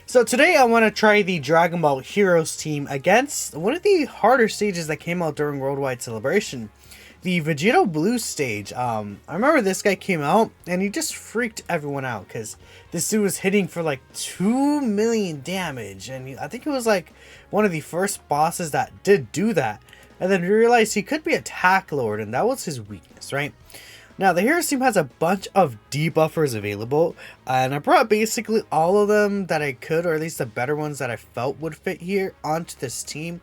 So today I want to try the Dragon Ball Heroes team against one of the harder stages that came out during Worldwide Celebration. The Vegito Blue stage. I remember this guy came out and he just freaked everyone out because this dude was hitting for like 2 million damage, and I think it was like one of the first bosses that did do that. And then we realized he could be Attack Lord, and that was his weakness, right? Now, the Heroes team has a bunch of debuffers available, and I brought basically all of them that I could, or at least the better ones that I felt would fit here, onto this team.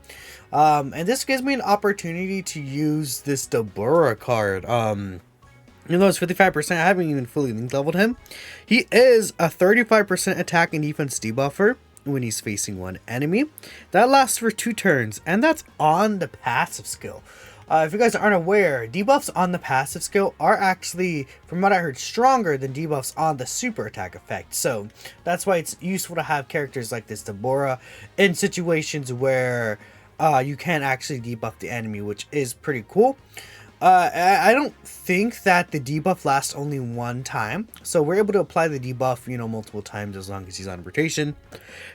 And this gives me an opportunity to use this Deborah card. Even though it's 55%, I haven't even fully link leveled him. He is a 35% attack and defense debuffer when he's facing one enemy. That lasts for 2 turns, and that's on the passive skill. If you guys aren't aware, debuffs on the passive skill are actually, from what I heard, stronger than debuffs on the super attack effect. So that's why it's useful to have characters like this Deborah in situations where you can actually debuff the enemy, which is pretty cool. I don't think that the debuff lasts only one time, so we're able to apply the debuff, multiple times as long as he's on rotation.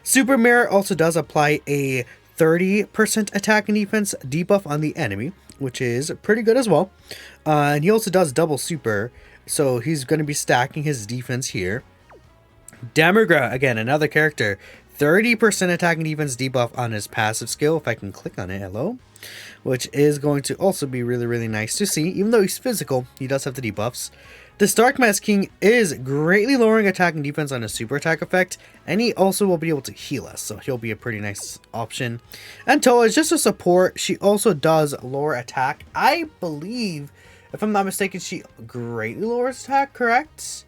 Super Mirror also does apply a 30% attack and defense debuff on the enemy, which is pretty good as well. And he also does double super, so he's going to be stacking his defense here. Demigra, again, another character, 30% attack and defense debuff on his passive skill, if I can click on it, hello. Which is going to also be really, really nice to see. Even though he's physical, he does have the debuffs. This Dark Mask King is greatly lowering attack and defense on his super attack effect, and he also will be able to heal us, so he'll be a pretty nice option. And Toa is just a support. She also does lower attack. I believe, if I'm not mistaken, she greatly lowers attack, correct?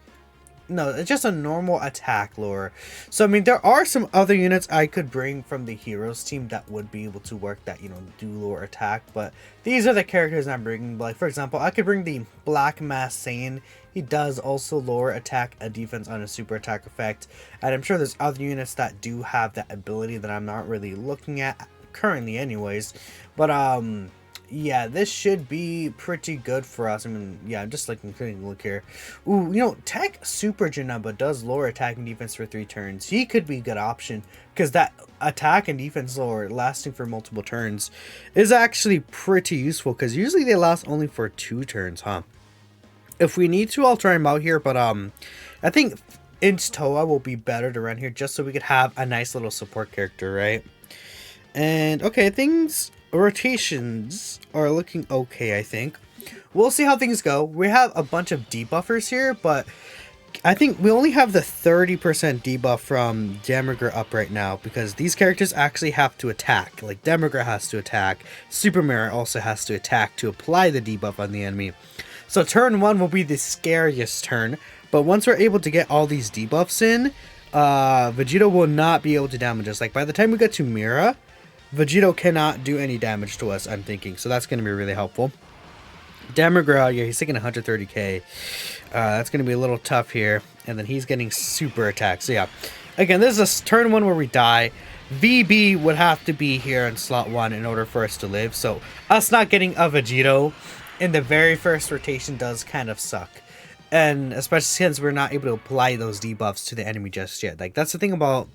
No, it's just a normal attack lower. So, I mean, there are some other units I could bring from the Heroes team that would be able to work that, do lower attack. But these are the characters I'm bringing. Like, for example, I could bring the Black Mass Saiyan. He does also lower attack and defense on a super attack effect. And I'm sure there's other units that do have that ability that I'm not really looking at currently anyways. But, yeah, this should be pretty good for us. I mean, yeah, I'm just like taking a look here. Ooh, Tech Super Janaba does lower attack and defense for 3 turns. He could be a good option because that attack and defense lower lasting for multiple turns is actually pretty useful because usually they last only for 2 turns, huh? If we need to, I'll try him out here, but I think Inch Toa will be better to run here just so we could have a nice little support character, right? And okay, rotations are looking okay, I think. We'll see how things go. We have a bunch of debuffers here, but I think we only have the 30% debuff from Demigra up right now because these characters actually have to attack. Like, Demigra has to attack. Super Mirror also has to attack to apply the debuff on the enemy. So turn 1 will be the scariest turn, but once we're able to get all these debuffs in, Vegito will not be able to damage us. Like, by the time we get to Mira, Vegito cannot do any damage to us, I'm thinking. So that's going to be really helpful. Demigra, yeah, he's taking 130k. That's going to be a little tough here. And then he's getting super attacks. So yeah, again, this is a turn 1 where we die. VB would have to be here in slot 1 in order for us to live. So us not getting a Vegito in the very first rotation does kind of suck. And especially since we're not able to apply those debuffs to the enemy just yet. Like, that's the thing about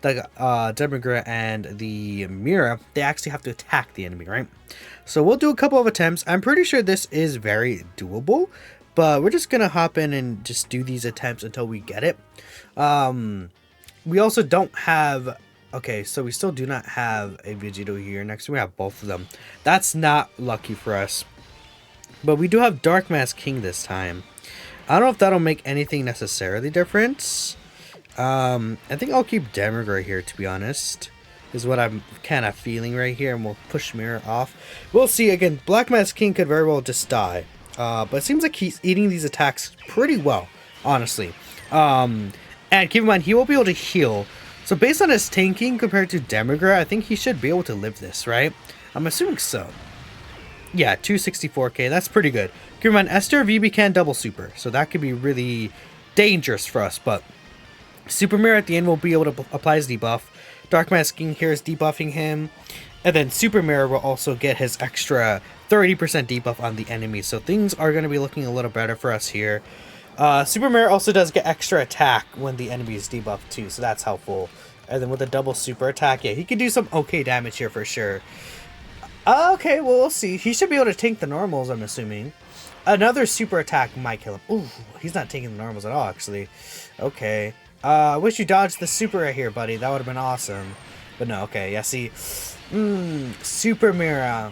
the Demigra and the Mira, they actually have to attack the enemy, right? So we'll do a couple of attempts. I'm pretty sure this is very doable, but we're just gonna hop in and just do these attempts until we get it. We also don't have, okay, so we still do not have a Vegito here. Next we have both of them. That's not lucky for us, but we do have Dark Mask King this time. I don't know if that'll make anything necessarily different. I think I'll keep Demigra here, to be honest, is what I'm kind of feeling right here, and we'll push Mirror off. We'll see. Again, Black Mask King could very well just die, but it seems like he's eating these attacks pretty well, honestly. And keep in mind, he won't be able to heal, so based on his tanking compared to Demigra, I think he should be able to live this, right? I'm assuming so. Yeah, 264k, that's pretty good. Keep in mind, Esther VB can double super, so that could be really dangerous for us, but Super Mirror at the end will be able to apply his debuff. Dark Mask King here is debuffing him. And then Super Mirror will also get his extra 30% debuff on the enemy. So things are going to be looking a little better for us here. Super Mirror also does get extra attack when the enemy is debuffed too. So that's helpful. And then with a double super attack, yeah, he can do some okay damage here for sure. Okay, well, we'll see. He should be able to tank the normals, I'm assuming. Another super attack might kill him. Ooh, he's not taking the normals at all, actually. Okay. I wish you dodged the super right here, buddy. That would have been awesome. But no, okay. Yeah, see. Super Mira.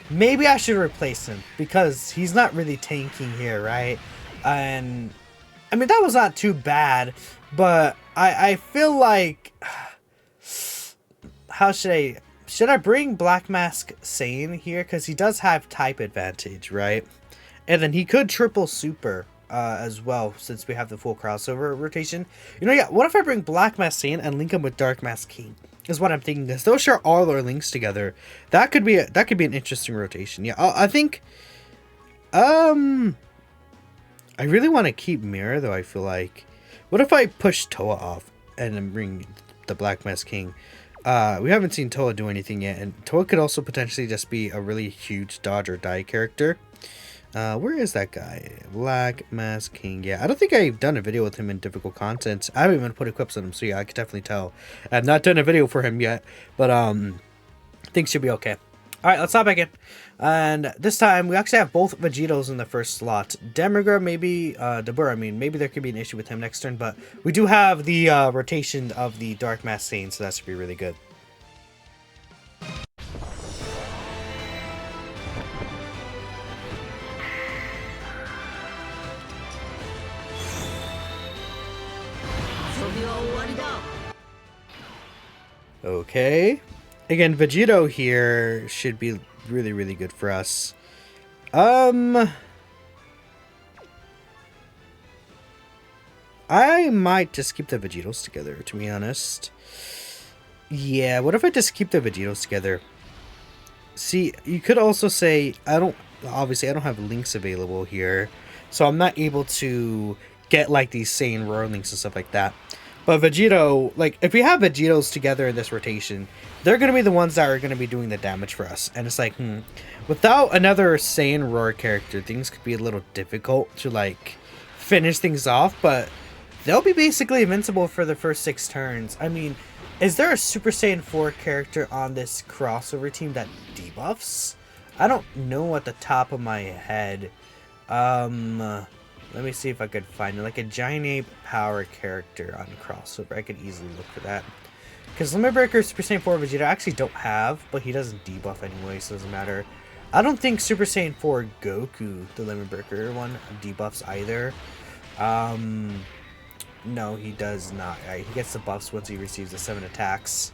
Maybe I should replace him because he's not really tanking here, right? And, I mean, that was not too bad. But I feel like... How should I... Should I bring Black Mask Sane here? Because he does have type advantage, right? And then he could triple super as well, since we have the full crossover rotation. You know, yeah, what if I bring Black Mask Sane and link him with Dark Mask King? Is what I'm thinking. Because those share all their links together. That could be an interesting rotation. Yeah, I think... I really want to keep Mira, though, I feel like. What if I push Toa off and then bring the Black Mask King? We haven't seen Toa do anything yet, and Toa could also potentially just be a really huge dodge or die character. Where is that guy? Black Mask King. Yeah, I don't think I've done a video with him in difficult content. I haven't even put equips on him, so yeah, I could definitely tell. I've not done a video for him yet, but things should be okay. Alright, let's hop back in. And this time, we actually have both Vegitos in the first slot. Demigra, maybe, Dabura, I mean, maybe there could be an issue with him next turn, but we do have the rotation of the Dark Mask Sane, so that should be really good. Okay. Again, Vegito here should be really, really good for us. I might just keep the Vegitos together, to be honest. Yeah, what if I just keep the Vegitos together? See, you could also say, obviously I don't have links available here, so I'm not able to get like these Saiyan Roar links and stuff like that. But Vegito, like, if we have Vegitos together in this rotation, they're going to be the ones that are going to be doing the damage for us. And it's like, without another Saiyan Roar character, things could be a little difficult to, like, finish things off. But they'll be basically invincible for the first 6 turns. I mean, is there a Super Saiyan 4 character on this crossover team that debuffs? I don't know at the top of my head. Let me see if I could find it. Like a Giant Ape power character on crossover. I could easily look for that. Because Limit Breaker Super Saiyan 4 Vegeta I actually don't have, but he doesn't debuff anyway, so it doesn't matter. I don't think Super Saiyan 4 Goku, the Limit Breaker one, debuffs either. No, he does not. He gets the buffs once he receives the 7 attacks.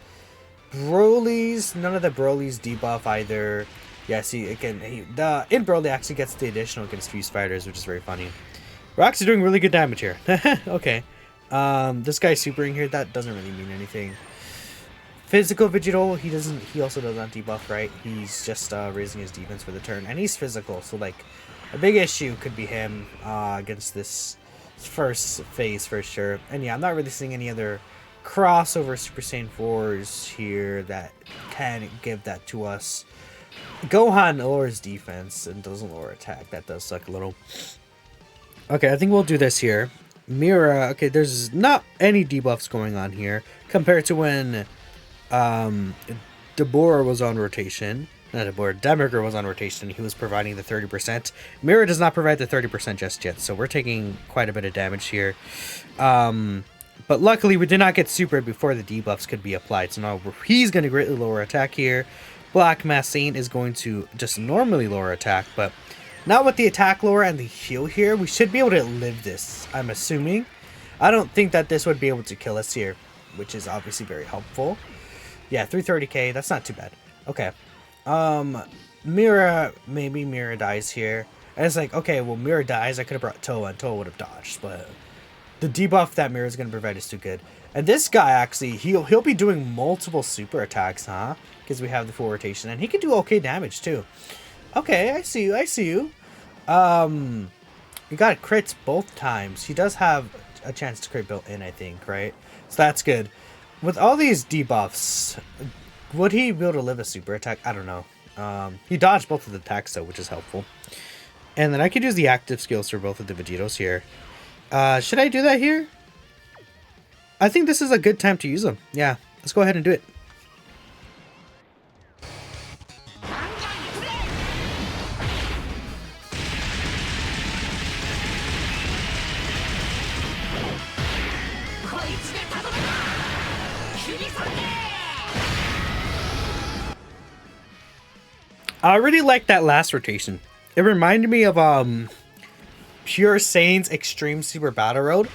Broly's, none of the Broly's debuff either. Yeah, see, again, in Broly actually gets the additional against Fuse Fighters, which is very funny. We're actually doing really good damage here. Okay. This guy's supering here. That doesn't really mean anything. Physical Vegito, he also does not debuff, right? He's just raising his defense for the turn. And he's physical, so like a big issue could be him against this first phase for sure. And yeah, I'm not really seeing any other crossover Super Saiyan 4s here that can give that to us. Gohan lowers defense and doesn't lower attack. That does suck a little. Okay, I think we'll do this here. Mira, okay, there's not any debuffs going on here compared to when Dabura was on rotation. Not Dabura, Demigra was on rotation. He was providing the 30%. Mira does not provide the 30% just yet, so we're taking quite a bit of damage here. But luckily, we did not get supered before the debuffs could be applied, so now he's going to greatly lower attack here. Black Mask Sane is going to just normally lower attack, but not with the attack lower and the heal here. We should be able to live this, I'm assuming. I don't think that this would be able to kill us here, which is obviously very helpful. Yeah, 330k, that's not too bad. Okay. Mira, maybe Mira dies here. And it's like, okay, well, Mira dies. I could have brought Toa, and Toa would have dodged, but the debuff that Mira is going to provide is too good. And this guy, actually, he'll be doing multiple super attacks, huh? Because we have the full rotation, and he can do okay damage, too. Okay, I see you. You got crits both times. He does have a chance to crit built in, I think, right? So that's good. With all these debuffs, would he be able to live a super attack? I don't know. He dodged both of the attacks, though, which is helpful. And then I could use the active skills for both of the Vegitos here. Should I do that here? I think this is a good time to use them. Yeah, let's go ahead and do it. I really like that last rotation. It reminded me of Pure Saiyan's Extreme Super Battle Road.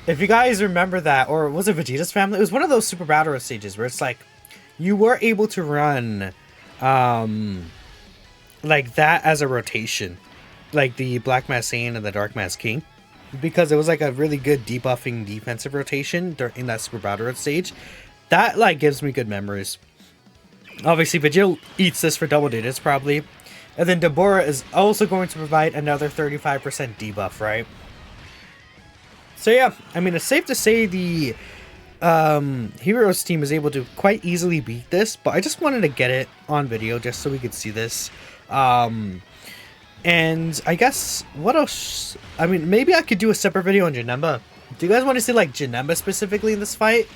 If you guys remember that, or was it Vegeta's family? It was one of those Super Battle Road stages where it's like you were able to run like that as a rotation, like the Black Mask Saiyan and the Dark Mask King, because it was like a really good debuffing defensive rotation in that Super Battle Road stage. That like gives me good memories. Obviously, Vegito eats this for double digits probably, and then Deborah is also going to provide another 35% debuff, right? So yeah, I mean, it's safe to say the Heroes team is able to quite easily beat this, but I just wanted to get it on video just so we could see this. And I guess, what else? I mean, maybe I could do a separate video on Janemba. Do you guys want to see, like, Janemba specifically in this fight?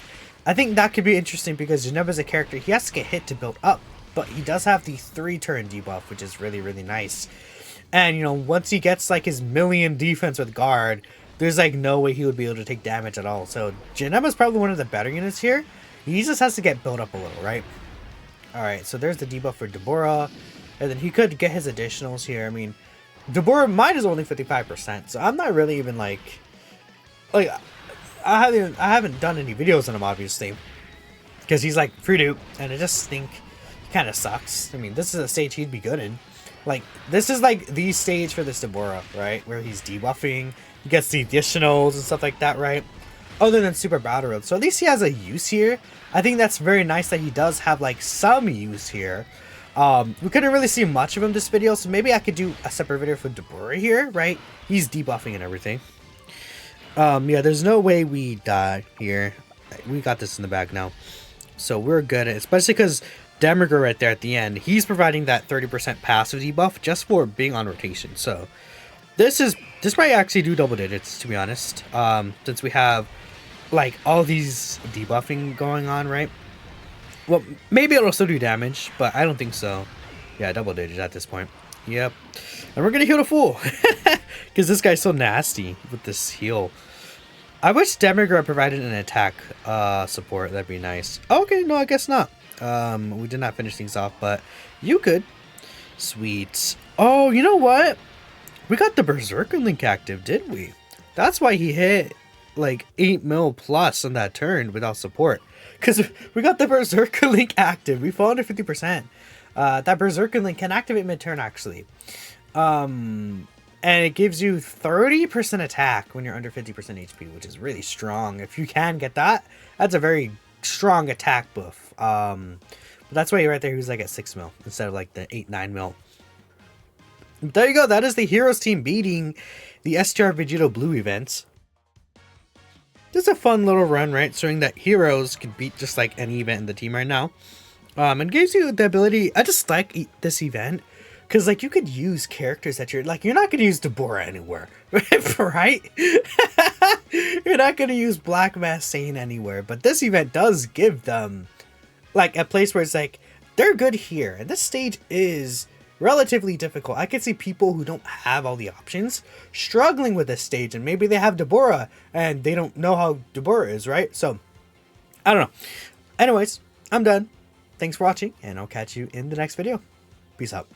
I think that could be interesting because Janemba's a character, he has to get hit to build up, but he does have the 3-turn debuff, which is really, really nice. And, you know, once he gets, like, his million defense with guard, there's, like, no way he would be able to take damage at all. So, Janemba's probably one of the better units here. He just has to get built up a little, right? Alright, so there's the debuff for Deborah. And then he could get his additionals here. I mean, Deborah, mine is only 55%, so I'm not really even, like I haven't done any videos on him, obviously, because he's like free dupe, and I just think he kind of sucks. I mean, this is a stage he'd be good in. Like, this is like the stage for this Deborah, right? Where he's debuffing, he gets the additionals and stuff like that, right? Other than Super Battle Road. So at least he has a use here. I think that's very nice that he does have like some use here. We couldn't really see much of him this video, so maybe I could do a separate video for Deborah here, right? He's debuffing and everything. Yeah, there's no way we die here. We got this in the bag now. So we're good, especially because Demigur right there at the end, he's providing that 30% passive debuff just for being on rotation. So this might actually do double digits, to be honest. Since we have like all these debuffing going on, right? Well, maybe it'll still do damage, but I don't think so. Yeah, double digits at this point. Yep. And we're gonna heal the fool. Because this guy's so nasty with this heal. I wish Demigur provided an attack support. That'd be nice. Okay, no, I guess not. We did not finish things off, but you could. Sweet. Oh, you know what? We got the Berserker Link active, did we? That's why he hit like 8 mil plus on that turn without support. Because we got the Berserker Link active. We fall under 50%. That Berserker Link can activate mid-turn, actually. And it gives you 30% attack when you're under 50% HP, which is really strong. If you can get that, that's a very strong attack buff. But that's why right there, he's like at 6 mil instead of like the 8-9 mil. But there you go. That is the Heroes team beating the STR Vegito Blue events. Just a fun little run, right? Showing that Heroes can beat just like any event in the team right now. And gives you the ability. I just like this event because like you could use characters that you're like, you're not gonna use Deborah anywhere, right? You're not gonna use Black Mask Saiyan anywhere, but this event does give them like a place where it's like they're good here, and this stage is relatively difficult. I can see people who don't have all the options struggling with this stage, and maybe they have Deborah and they don't know how Deborah is, right? So I don't know. Anyways, I'm done. Thanks for watching, and I'll catch you in the next video. Peace out.